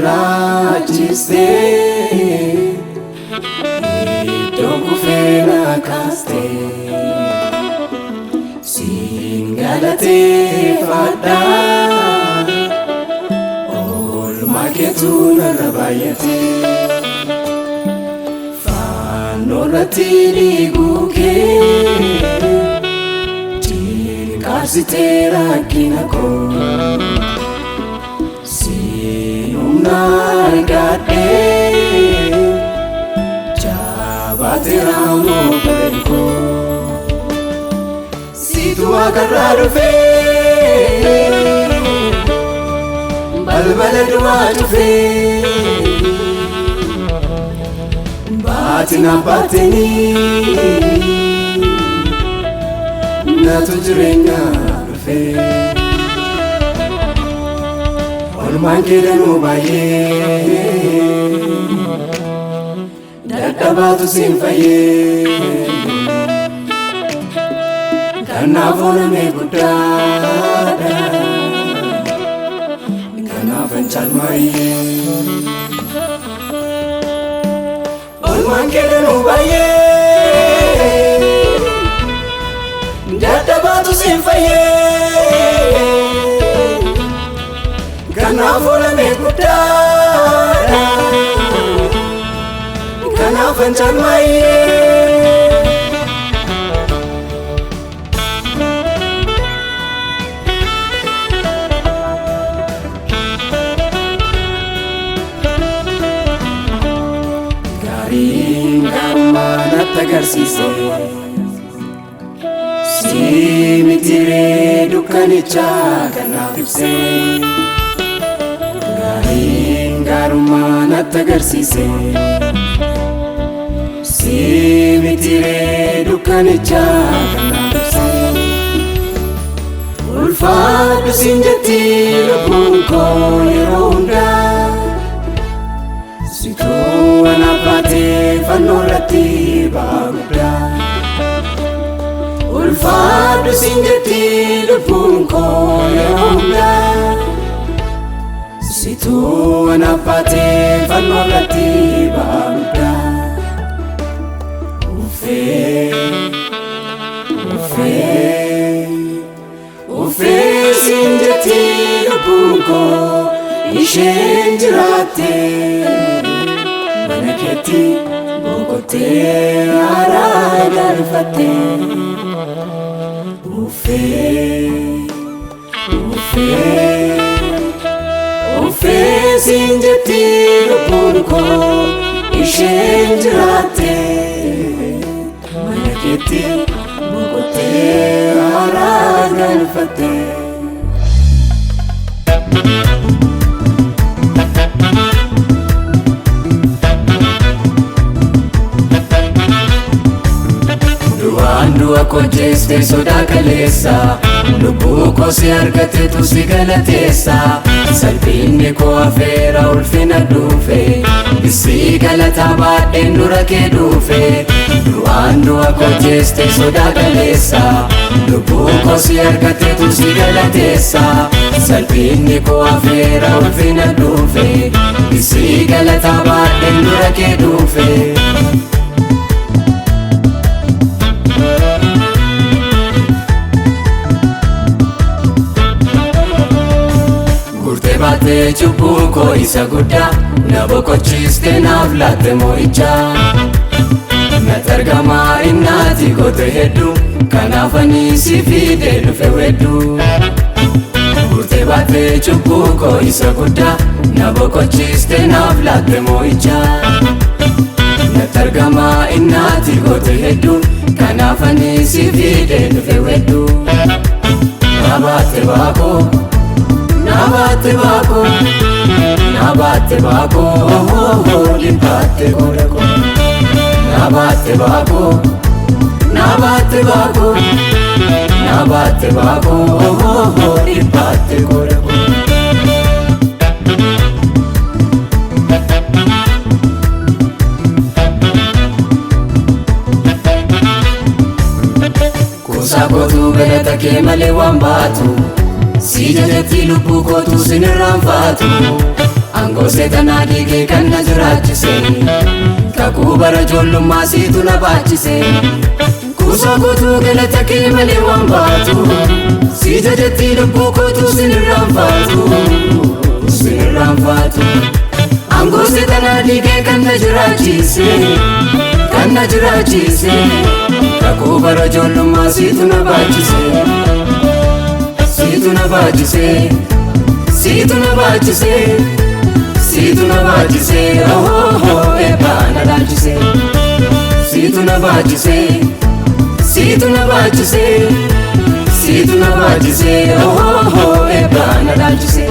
jiraachiste iddoon kufeena kaaste siin galateeffadha oolmaa keetu narra baay'ate faannoorratti dhiiguu kee diinqaarsitee rakkina koo argadhee jaabateera moobareeko siitu akarraa dhufee balbala du'aa cufee baatiin abbaatanii naatu jireenya dhufee olmaan keedanuu baay'ee dadhabaatu siin fayyee kanaaf oolame guddaadha kanaaf hin caalmaayyee olmaan keedanuu baay'ee dadhabaatu siin fayyee kanaaf oolame guddaadha kanaaf hin caalmaayyee gaariin gaarummaa natti agarsiise siimitiree dukkanichaa kanaaf ibsee gaarummaa natti agarsiise siimitiree dukkanichaa kanaaf ibsee ulfaadhu siin jetti lubbuun koo yeroo hundaa situu anaaf baatee fannoo irratti ba'aa guddaa ulfaadhu siin jetti lubbuun koo yeroo hundaa situu anaaf baatee fannoo irratti ba'aa guddaa ufee siin jetti lubbuun koo isheen jiraatte mana keetti boqottee haaraa galfatte ufee siin jetti lubbuun koo isheen jiraatte mana keetti boqottee haaraa galfatte du'a koo jeestee sodaa kaleessa lubbuu koo si argatetu si galateessa salphinni koo afeera ulfina dhufe isii galataa baadheen dura kee dhufe du'a koo jeestee sodaa kaleessa lubbuu koo si argatetu si galateessa salphinni koo afeera ulfina dhufe isii galataa baadheen dura kee dhufe baatee cubbuu koo isa guddaa na boqochiiste naaf laatte moo'ichaa natti argamaa innaati goote hedduu kanaaf ani si fidee dhufe wedduu gurtee baatee cubbuu koo isa guddaa na boqochiiste naaf laatte moo'ichaa natti argamaa innaati goote hedduu kanaaf ani si fidee dhufe wedduu naabaate baakoo Nabate bako, limpate korako. Nabate bako, limpate korako. Kusa kotu galata ke male wambatu. Si jajatti lubbuu kootu sinirraan faatu Angoo seetanaa dhiigee kan na jiraachise kakuu bara ijoollummaa siitu na baachise kuusoo kootuu galata kee malee waan baatu si jajetti lubbuu kootuu sin irraanfaatu Angoo seetanaa dhiigee kan na jiraachise kakuu bara ijoollummaa siitu na baachise siitu na baachise oh eebana laalchise siitu na baachise oh eebana laalchise